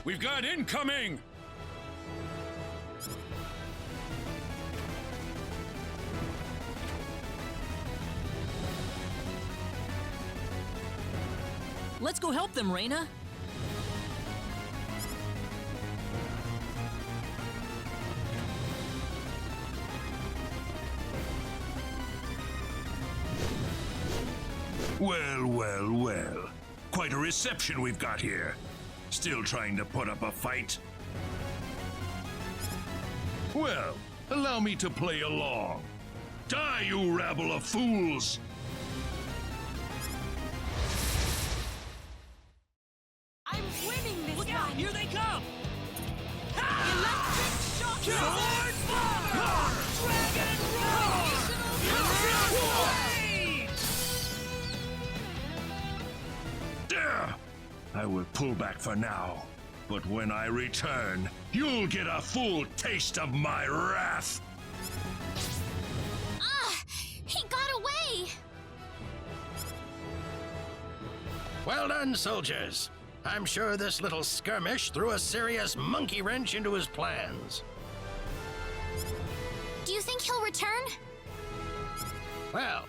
We've got incoming! Let's go help them, Rena. Well, well, well. Quite a reception we've got here. Still trying to put up a fight? Well, allow me to play along. Die, you rabble of fools! I'm winning this Look out! time! Here they come! Electric shock! Sword Bomber! Dragon Roar! There! I will pull back for now, but when I return, you'll get a full taste of my wrath! He got away! Well done, soldiers. I'm sure this little skirmish threw a serious monkey wrench into his plans. Do you think he'll return? Well,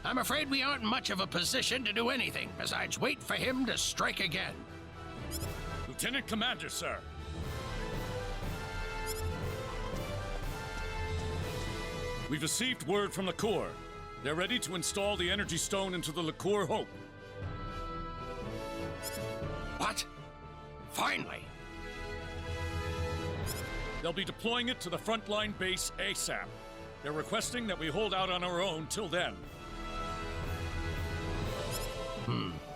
I'm afraid we aren't much of a position to do anything besides wait for him to strike again. Lieutenant Commander, sir. We've received word from the Corps. They're ready to install the energy stone into the liqueur Hope. What? Finally! They'll be deploying it to the frontline base ASAP. They're requesting that we hold out on our own till then.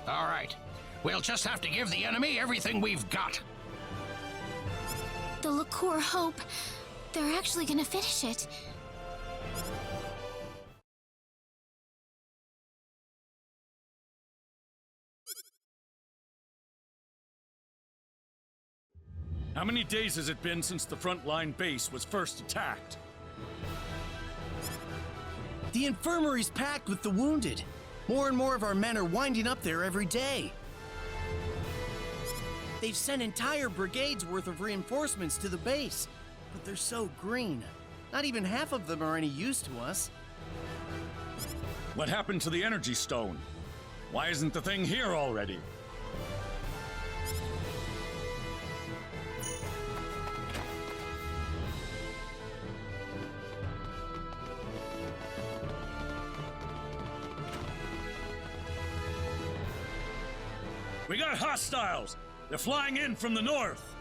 All right. We'll just have to give the enemy everything we've got. The liqueur Hope. They're actually gonna finish it. How many days has it been since the frontline base was first attacked? The infirmary's packed with the wounded. More and more of our men are winding up there every day. They've sent entire brigades worth of reinforcements to the base, but they're so green. Not even half of them are any use to us. What happened to the energy stone? Why isn't the thing here already? We got hostiles! They're flying in from the north!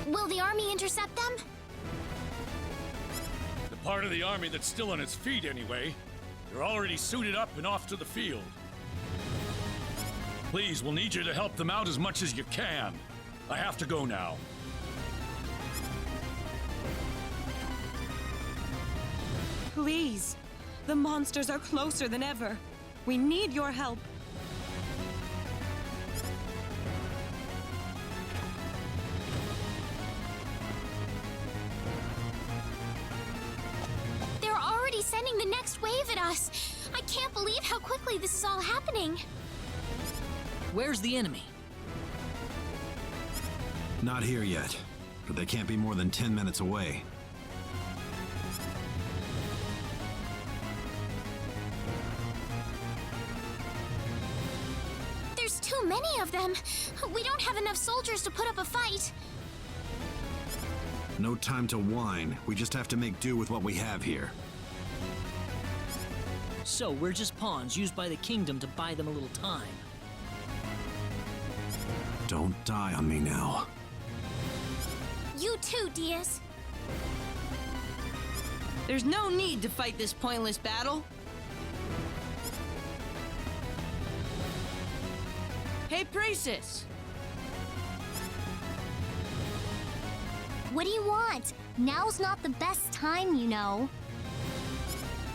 Will the army intercept them? The part of the army that's still on its feet anyway. They're already suited up and off to the field. Please, we'll need you to help them out as much as you can. I have to go now. Please. The monsters are closer than ever. We need your help. They're already sending the next wave at us. I can't believe how quickly this is all happening. Where's the enemy? Not here yet, but they can't be more than 10 minutes away. There's too many of them. We don't have enough soldiers to put up a fight. No time to whine. We just have to make do with what we have here. So we're just pawns used by the kingdom to buy them a little time. Don't die on me now. You too, Diaz. There's no need to fight this pointless battle. Hey, Praesus! What do you want? Now's not the best time, you know.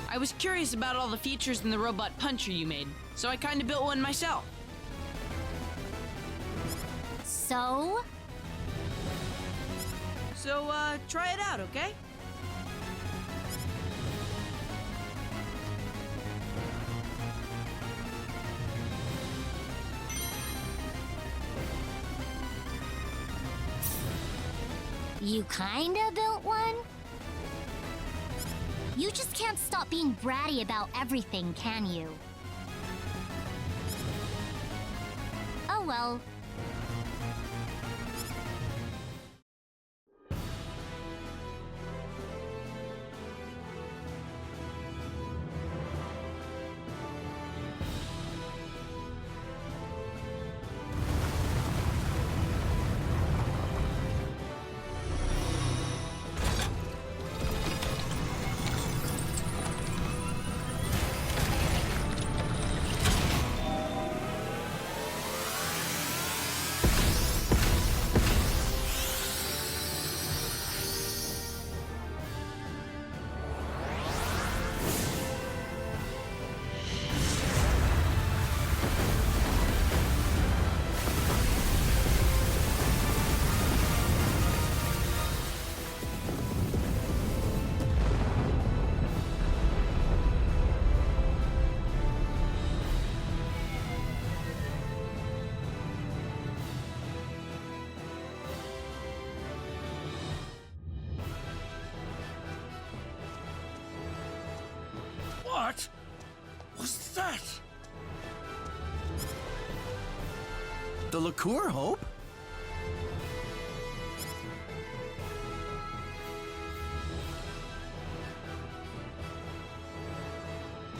I was curious about all the features in the robot puncher you made, so I kinda built one myself. So? So, try it out, okay? You kinda built one? You just can't stop being bratty about everything, can you? Oh well. What was that? The liqueur, Hope?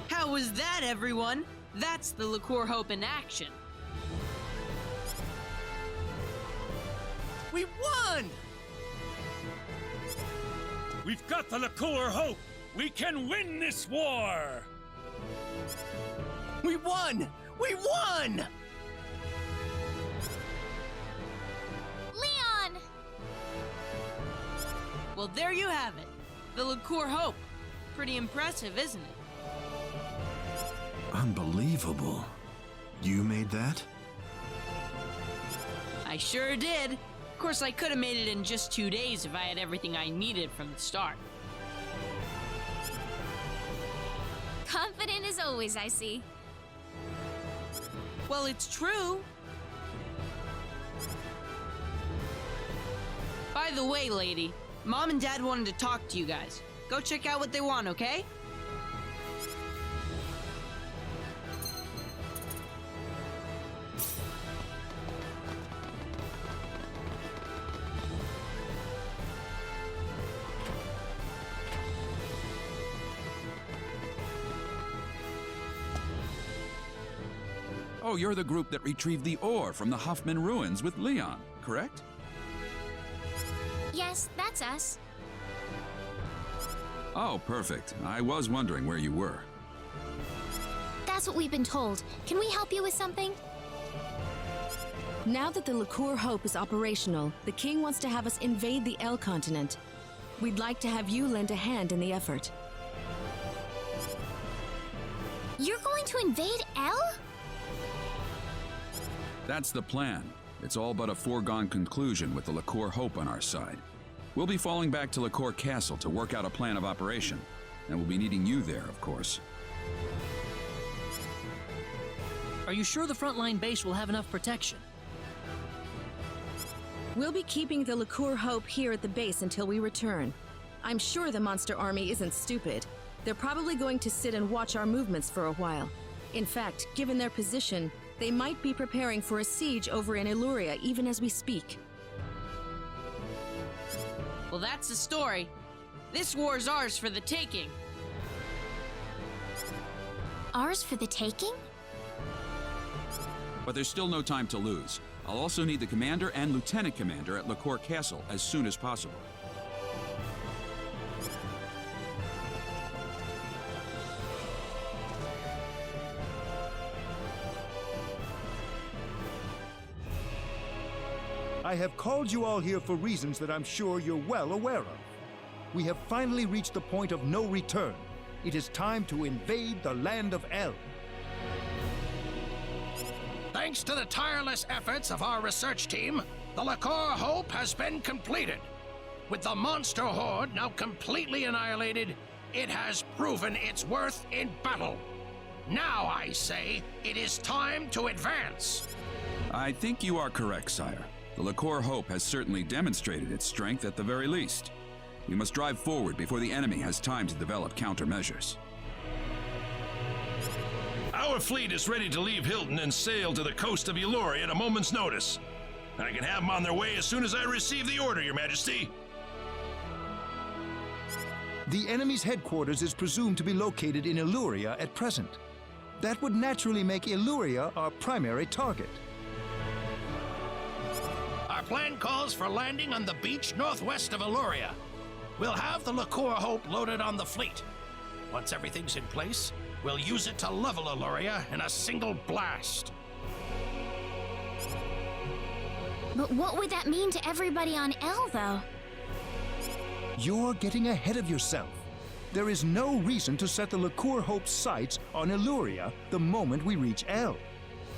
How was that, everyone? That's the Liqueur Hope in action. We won! We've got the Liqueur Hope! We can win this war! We won! We won! Leon! Well, there you have it. The Liqueur Hope. Pretty impressive, isn't it? Unbelievable. You made that? I sure did. Of course, I could have made it in just 2 days if I had everything I needed from the start. Confident as always, I see. Well, it's true. By the way, lady, Mom and Dad wanted to talk to you guys. Go check out what they want, okay? Oh, you're the group that retrieved the ore from the Huffman ruins with Leon, correct? Yes, that's us. Oh, perfect. I was wondering where you were. That's what we've been told. Can we help you with something? Now that the Liqueur Hope is operational, the King wants to have us invade the L continent. We'd like to have you lend a hand in the effort. You're going to invade L? That's the plan. It's all but a foregone conclusion with the Liqueur Hope on our side. We'll be falling back to Liqueur Castle to work out a plan of operation, and we'll be needing you there, of course. Are you sure the frontline base will have enough protection? We'll be keeping the Liqueur Hope here at the base until we return. I'm sure the monster army isn't stupid. They're probably going to sit and watch our movements for a while. In fact, given their position, they might be preparing for a siege over in Illyria even as we speak. Well, that's the story. This war's ours for the taking. Ours for the taking? But there's still no time to lose. I'll also need the commander and lieutenant commander at Liqueur Castle as soon as possible. I have called you all here for reasons that I'm sure you're well aware of. We have finally reached the point of no return. It is time to invade the land of El. Thanks to the tireless efforts of our research team, the Liqueur Hope has been completed. With the monster horde now completely annihilated, it has proven its worth in battle. Now, I say, it is time to advance. I think you are correct, sire. The Liqueur Hope has certainly demonstrated its strength at the very least. We must drive forward before the enemy has time to develop countermeasures. Our fleet is ready to leave Hilton and sail to the coast of Eloria at a moment's notice. I can have them on their way as soon as I receive the order, Your Majesty. The enemy's headquarters is presumed to be located in Eluria at present. That would naturally make Eluria our primary target. Our plan calls for landing on the beach northwest of Eluria. We'll have the Liqueur Hope loaded on the fleet. Once everything's in place, we'll use it to level Eluria in a single blast. But what would that mean to everybody on L, though? You're getting ahead of yourself. There is no reason to set the Liqueur Hope's sights on Eluria the moment we reach L.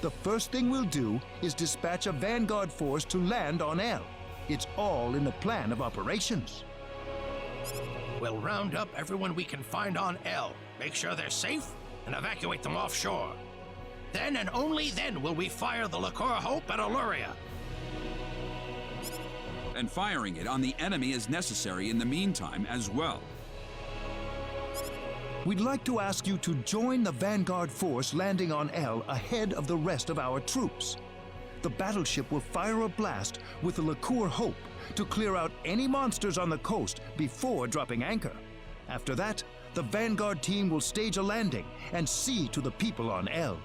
The first thing we'll do is dispatch a vanguard force to land on L. It's all in the plan of operations. We'll round up everyone we can find on L, make sure they're safe, and evacuate them offshore. Then and only then will we fire the Liqueur Hope at Eluria. And firing it on the enemy is necessary in the meantime as well. We'd like to ask you to join the vanguard force landing on L ahead of the rest of our troops. The battleship will fire a blast with the Liqueur Hope to clear out any monsters on the coast before dropping anchor. After that, the vanguard team will stage a landing and see to the people on L.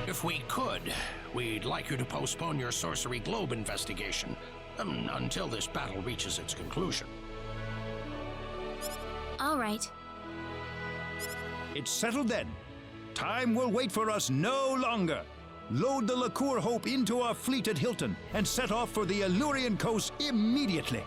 If we could, we'd like you to postpone your Sorcery Globe investigation until this battle reaches its conclusion. All right. It's settled then. Time will wait for us no longer. Load the Liqueur Hope into our fleet at Hilton and set off for the Elurian coast immediately.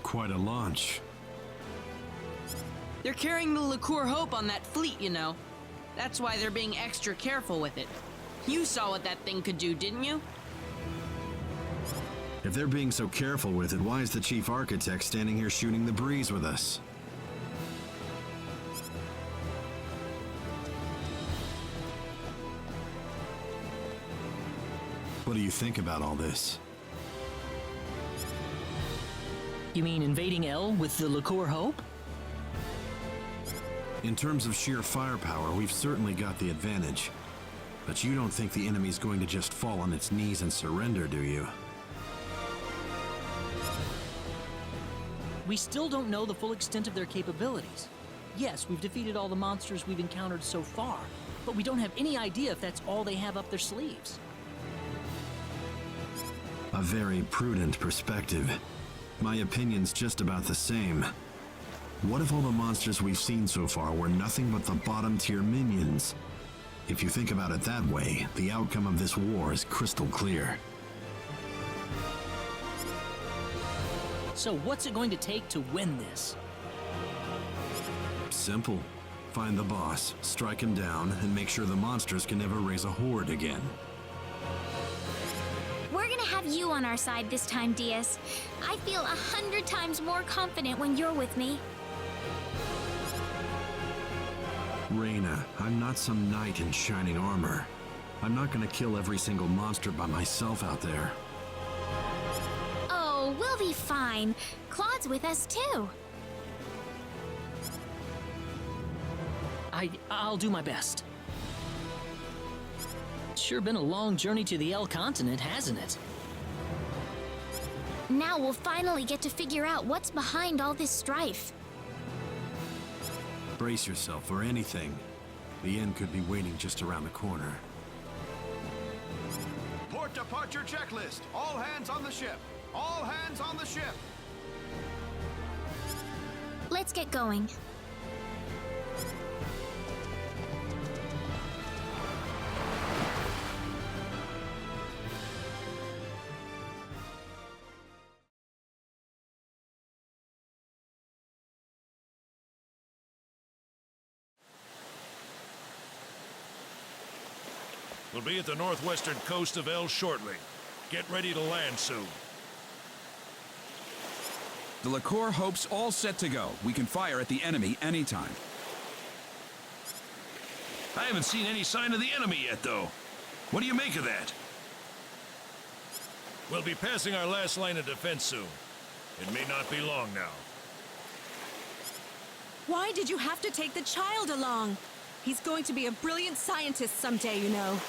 Quite a launch. They're carrying the Liqueur Hope on that fleet, you know. That's why they're being extra careful with it. You saw what that thing could do, didn't you? If they're being so careful with it, why is the chief architect standing here shooting the breeze with us? What do you think about all this? You mean invading L with the Liqueur Hope? In terms of sheer firepower, we've certainly got the advantage. But you don't think the enemy's going to just fall on its knees and surrender, do you? We still don't know the full extent of their capabilities. Yes, we've defeated all the monsters we've encountered so far, but we don't have any idea if that's all they have up their sleeves. A very prudent perspective. My opinion's just about the same. What if all the monsters we've seen so far were nothing but the bottom-tier minions? If you think about it that way, the outcome of this war is crystal clear. So what's it going to take to win this? Simple. Find the boss, strike him down, and make sure the monsters can never raise a horde again. We're gonna have you on our side this time, Diaz. I feel 100 times more confident when you're with me. Reyna, I'm not some knight in shining armor. I'm not gonna kill every single monster by myself out there. Oh, we'll be fine. Claude's with us too. I'll do my best. It's sure been a long journey to the L continent, hasn't it? Now we'll finally get to figure out what's behind all this strife. Brace yourself for anything. The end could be waiting just around the corner. Port departure checklist. All hands on the ship. All hands on the ship. Let's get going. We'll be at the northwestern coast of El shortly. Get ready to land soon. The Liqueur Hope's all set to go. We can fire at the enemy anytime. I haven't seen any sign of the enemy yet, though. What do you make of that? We'll be passing our last line of defense soon. It may not be long now. Why did you have to take the child along? He's going to be a brilliant scientist someday, you know.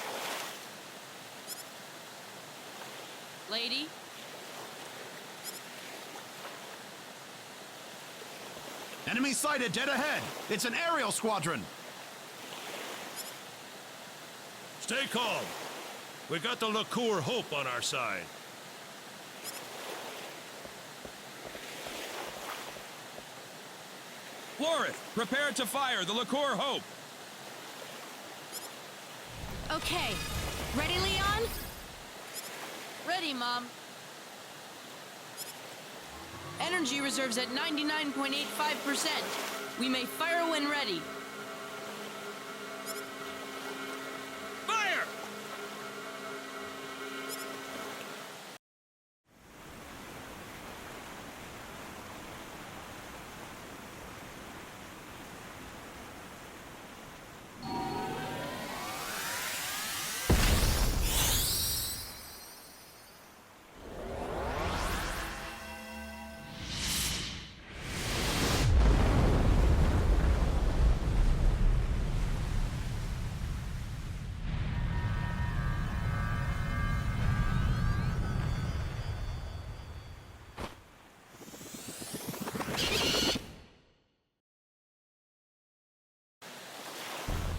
Lady? Enemy sighted dead ahead. It's an aerial squadron. Stay calm. We got the Liqueur Hope on our side. Florith, prepare to fire the Liqueur Hope. Okay. Ready, Leon? Ready, Mom. Energy reserves at 99.85%. We may fire when ready. Fire!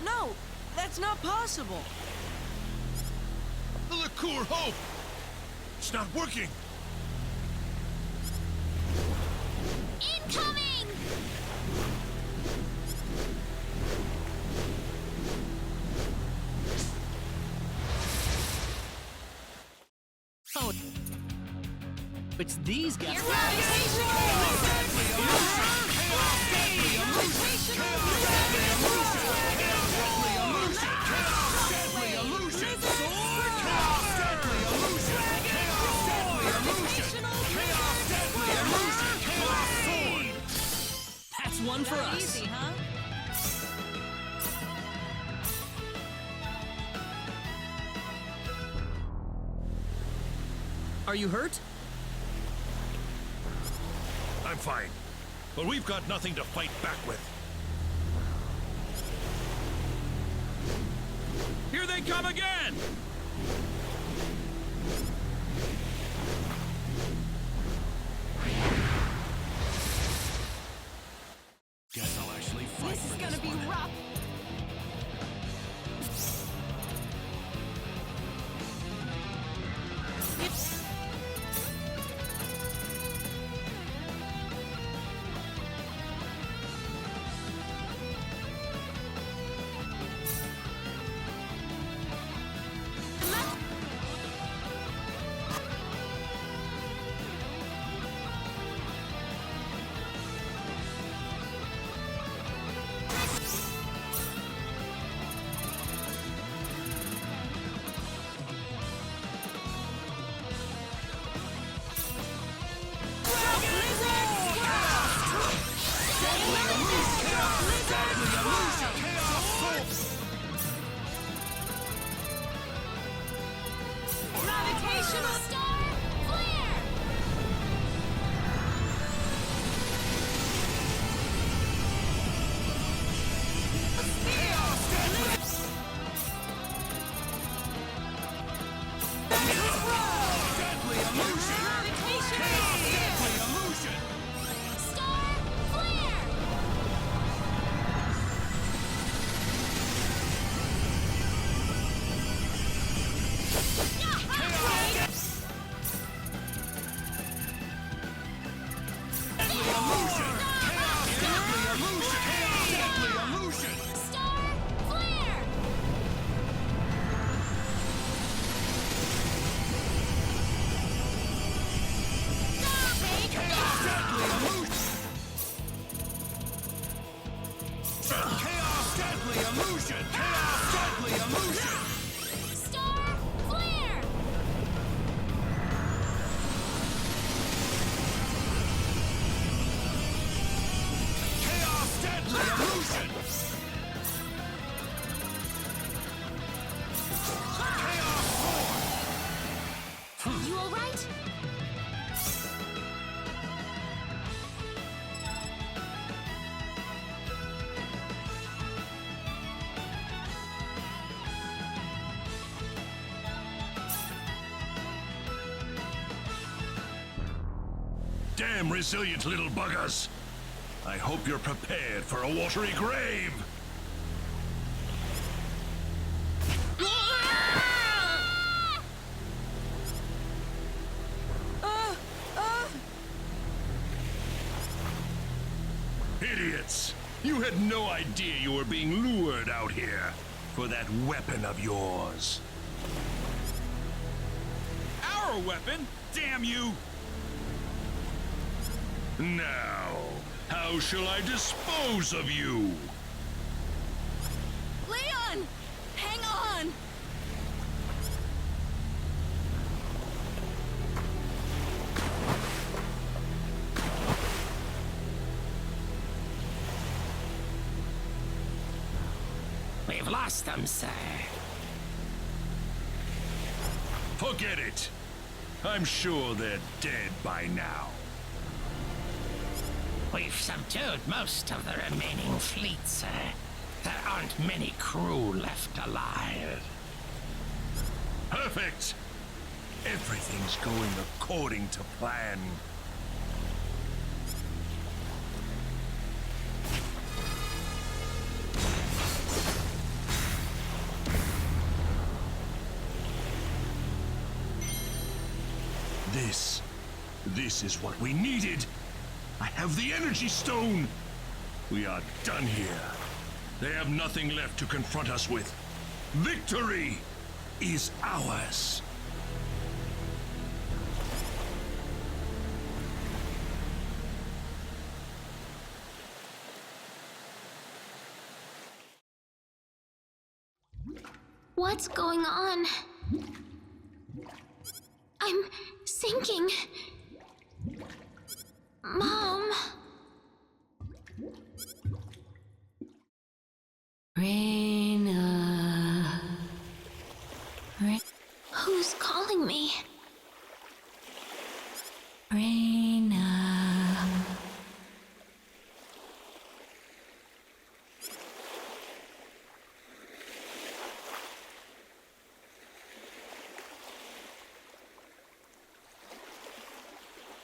No, that's not possible. The Liqueur Hope! It's not working! Incoming! Oh. It's these guys. That's one for us. Easy, huh? Are you hurt? I'm fine. But we've got nothing to fight back with. Here they come again! Guess I'll actually fight This is for gonna be one. rough. Gravitational star flare! Star flare! damn resilient little buggers. I hope you're prepared for a watery grave. Idiots! You had no idea you were being lured out here for that weapon of yours. Our weapon? Damn you! Now, how shall I dispose of you? Leon! Hang on! We've lost them, sir. Forget it. I'm sure they're dead by now. We've subdued most of the remaining fleet, sir. There aren't many crew left alive. Perfect! Everything's going according to plan. This is what we needed. I have the energy stone. We are done here. They have nothing left to confront us with. Victory is ours. What's going on? I'm sinking. Mom. Rena. Who's calling me? Rena.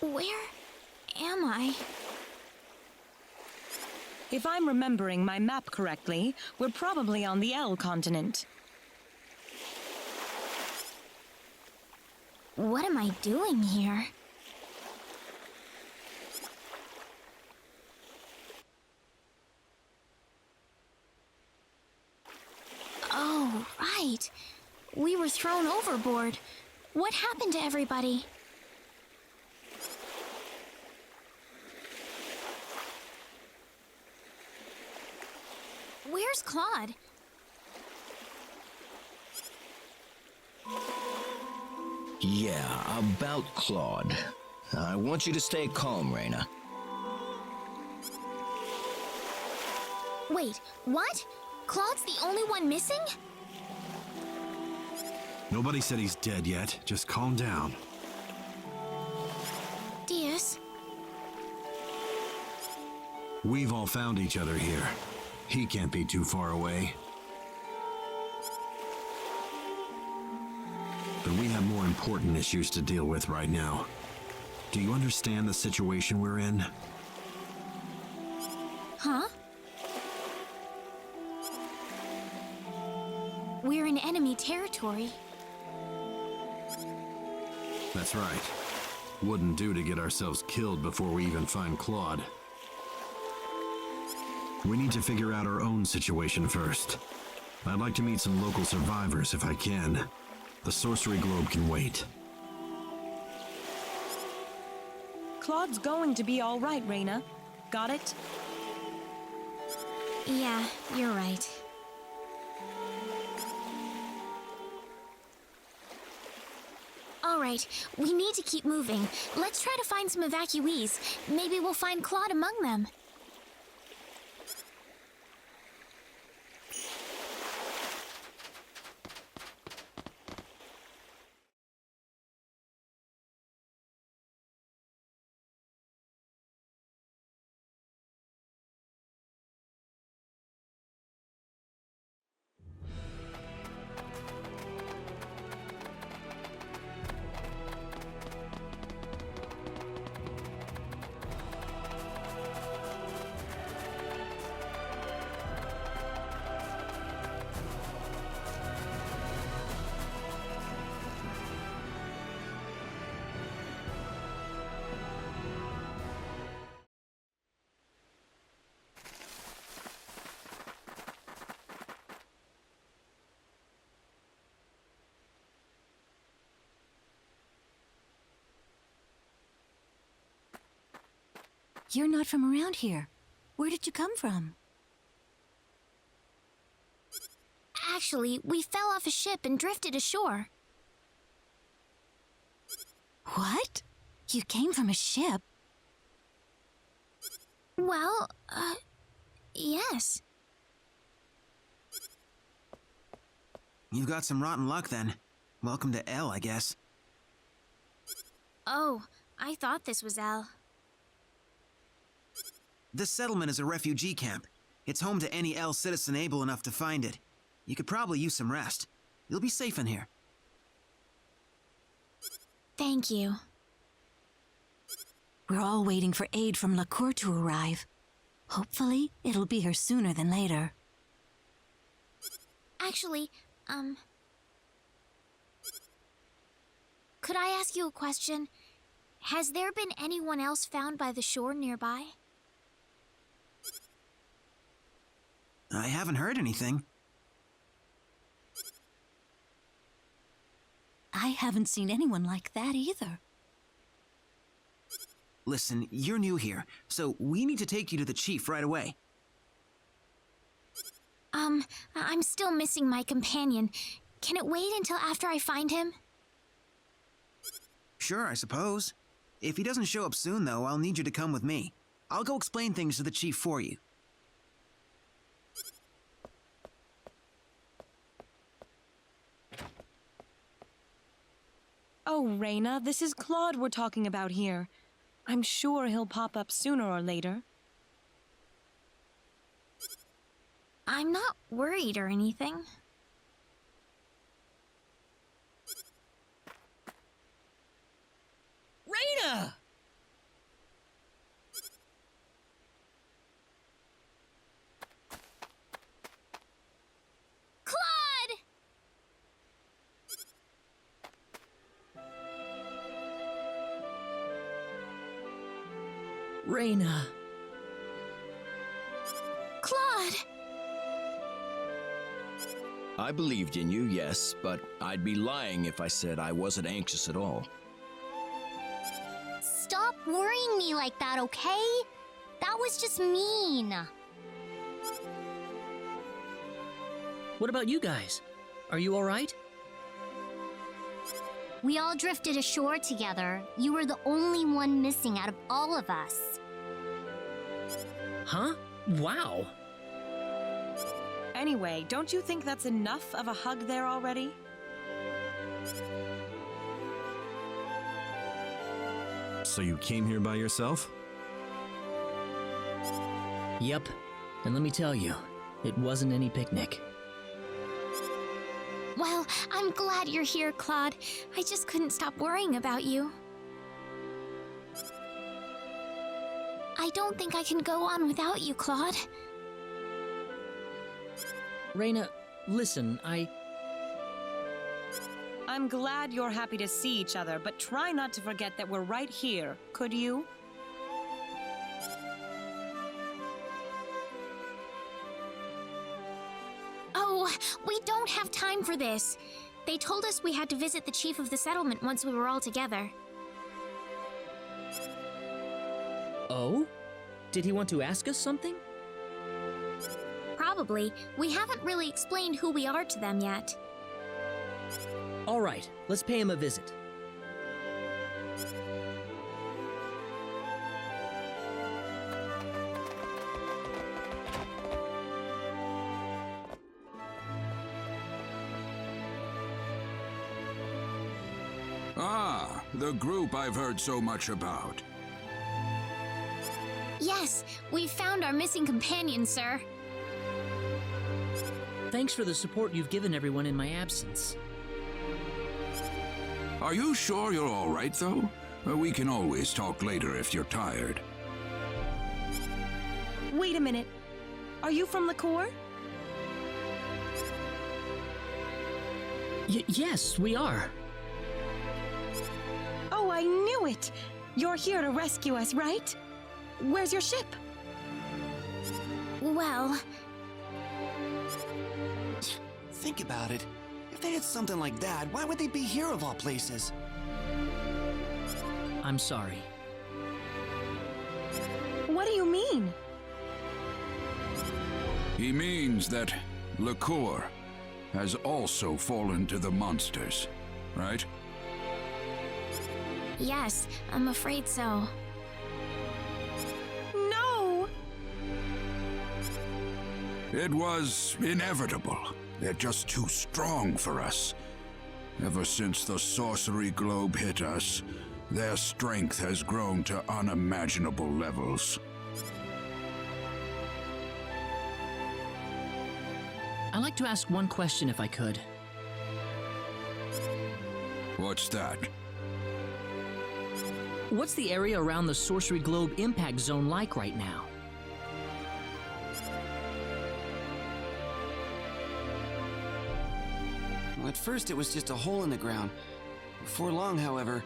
Where am I? If I'm remembering my map correctly, we're probably on the L continent. What am I doing here? Oh, right. We were thrown overboard. What happened to everybody? Where's Claude? Yeah, about Claude. I want you to stay calm, Rena. Wait, what? Claude's the only one missing? Nobody said he's dead yet. Just calm down. Diaz? We've all found each other here. He can't be too far away. But we have more important issues to deal with right now. Do you understand the situation we're in? Huh? We're in enemy territory. That's right. Wouldn't do to get ourselves killed before we even find Claude. We need to figure out our own situation first. I'd like to meet some local survivors if I can. The sorcery globe can wait. Claude's going to be all right, Rena. Got it? Yeah, you're right. All right, we need to keep moving. Let's try to find some evacuees. Maybe we'll find Claude among them. You're not from around here. Where did you come from? Actually, we fell off a ship and drifted ashore. What? You came from a ship? Well, yes. You've got some rotten luck then. Welcome to L, I guess. Oh, I thought this was L. This settlement is a refugee camp. It's home to any L citizen able enough to find it. You could probably use some rest. You'll be safe in here. Thank you. We're all waiting for aid from LaCour to arrive. Hopefully, it'll be here sooner than later. Actually, could I ask you a question? Has there been anyone else found by the shore nearby? I haven't heard anything. I haven't seen anyone like that either. Listen, you're new here, so we need to take you to the chief right away. I'm still missing my companion. Can it wait until after I find him? Sure, I suppose. If he doesn't show up soon, though, I'll need you to come with me. I'll go explain things to the chief for you. Oh, Rena, this is Claude we're talking about here. I'm sure he'll pop up sooner or later. I'm not worried or anything. Rena! Claude! Rena. Claude! I believed in you, yes, but I'd be lying if I said I wasn't anxious at all. Stop worrying me like that, okay? That was just mean. What about you guys? Are you all right? We all drifted ashore together. You were the only one missing out of all of us. Huh? Wow. Anyway, don't you think that's enough of a hug there already? So you came here by yourself? Yep. And let me tell you, it wasn't any picnic. Well, I'm glad you're here, Claude. I just couldn't stop worrying about you. I don't think I can go on without you, Claude. Rena, listen, I'm glad you're happy to see each other, but try not to forget that we're right here, could you? Oh, we don't have time for this. They told us we had to visit the chief of the settlement once we were all together. Oh? Did he want to ask us something? Probably. We haven't really explained who we are to them yet. All right, let's pay him a visit. Ah, the group I've heard so much about. Yes, we've found our missing companion, sir. Thanks for the support you've given everyone in my absence. Are you sure you're all right, though? We can always talk later if you're tired. Wait a minute. Are you from LaCour? Yes, we are. Oh, I knew it! You're here to rescue us, right? Where's your ship? Well... Think about it. If they had something like that, why would they be here of all places? I'm sorry. He means that Liqueur has also fallen to the monsters, right? Yes, I'm afraid so. No! It was inevitable. They're just too strong for us. Ever since the sorcery globe hit us, their strength has grown to unimaginable levels. I'd like to ask one question if I could. What's that? What's the area around the sorcery globe impact zone like right now? Well, at first it was just a hole in the ground. Before long, however,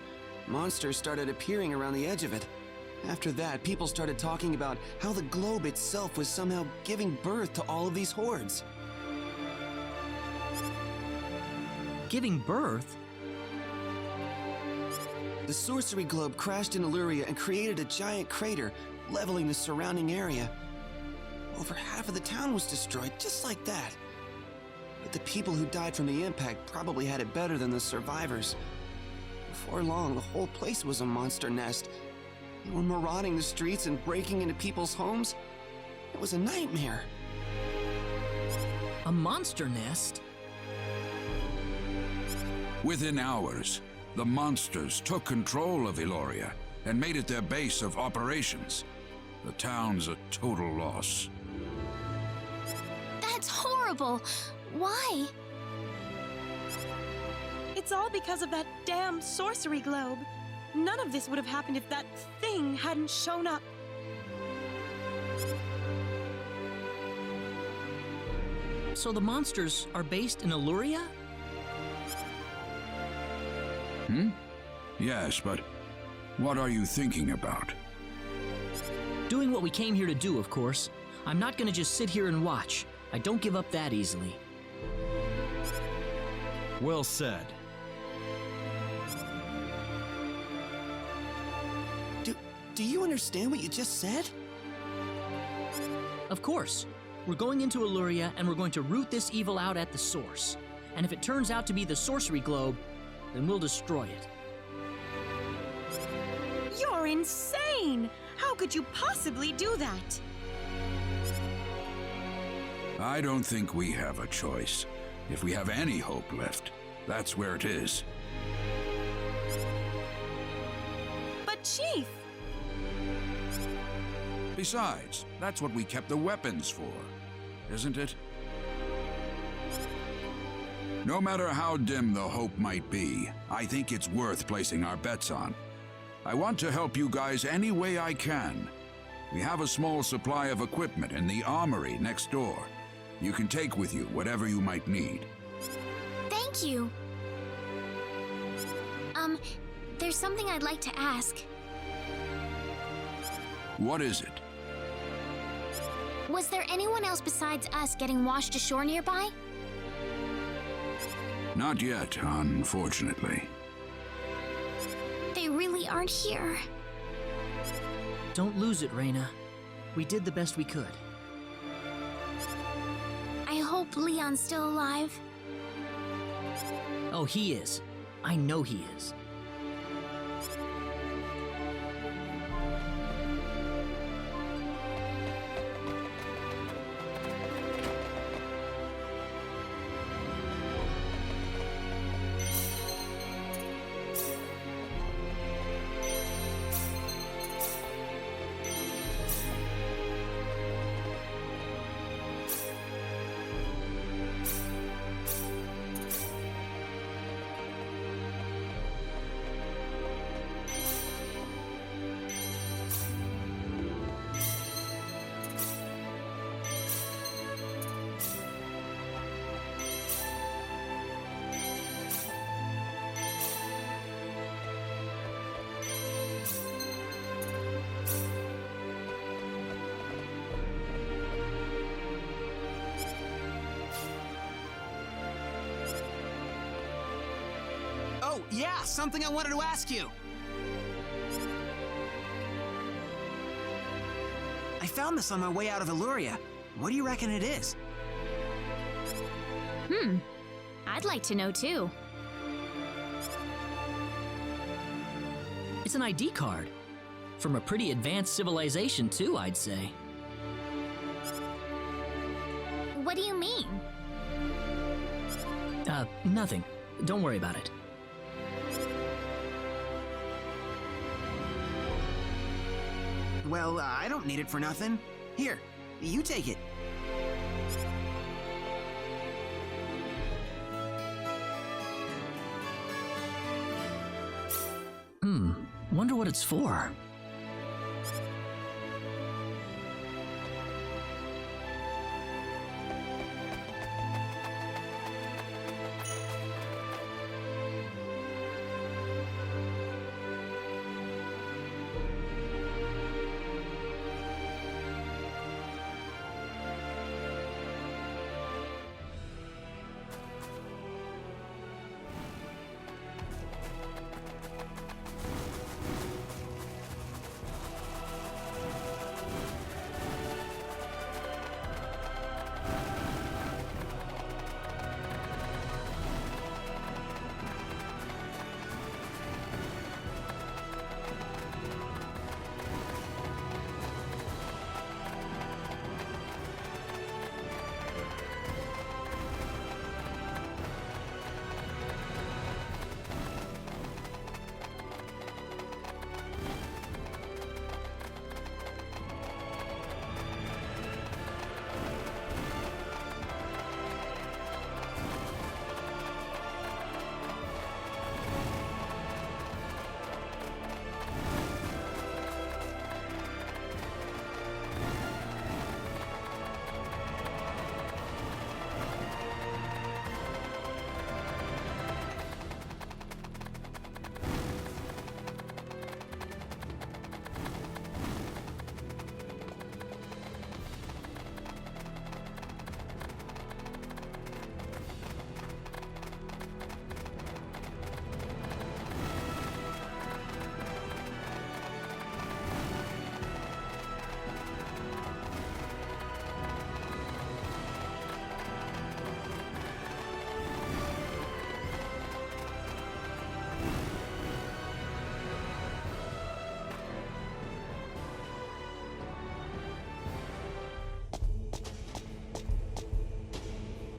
monsters started appearing around the edge of it. After that, people started talking about how the globe itself was somehow giving birth to all of these hordes. Giving birth? The sorcery globe crashed in Illyria and created a giant crater, leveling the surrounding area. Over half of the town was destroyed, just like that. But the people who died from the impact probably had it better than the survivors. Before long, the whole place was a monster nest. They were marauding the streets and breaking into people's homes. It was a nightmare. A monster nest? Within hours, the monsters took control of Illyria and made it their base of operations. The town's a total loss. That's horrible. Why? It's all because of that damn sorcery globe. None of this would have happened if that thing hadn't shown up. So the monsters are based in Illyria? Yes, but what are you thinking about? Doing what we came here to do, of course. I'm not gonna just sit here and watch. I don't give up that easily. Well said. Do you understand what you just said? Of course. We're going into Illyria and we're going to root this evil out at the source. And if it turns out to be the sorcery globe, then we'll destroy it. You're insane! How could you possibly do that? I don't think we have a choice. If we have any hope left, that's where it is. But Chief! Besides, that's what we kept the weapons for, isn't it? No matter how dim the hope might be, I think it's worth placing our bets on. I want to help you guys any way I can. We have a small supply of equipment in the armory next door. You can take with you whatever you might need. Thank you. There's something I'd like to ask. What is it? Was there anyone else besides us getting washed ashore nearby? Not yet, unfortunately. They really aren't here. Don't lose it, Rena. We did the best we could. I hope Leon's still alive. Oh, he is. I know he is. Oh, yeah, something I wanted to ask you. I found this on my way out of Illyria. What do you reckon it is? I'd like to know too. It's an ID card. From a pretty advanced civilization, too, I'd say. What do you mean? Nothing. Don't worry about it. Well, I don't need it for nothing. Here, you take it. Wonder what it's for.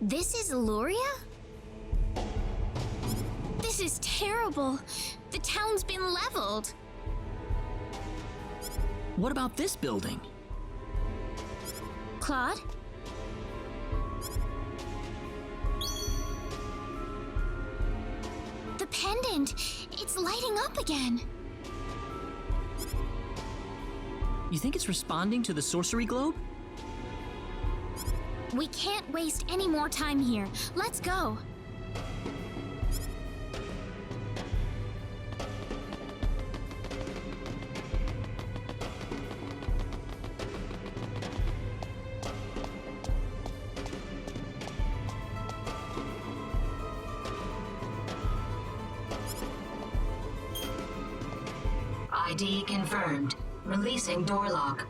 This is Luria? This is terrible. The town's been leveled. What about this building? Claude? The pendant! It's lighting up again! You think it's responding to the sorcery globe? We can't waste any more time here. Let's go. ID confirmed. Releasing door lock.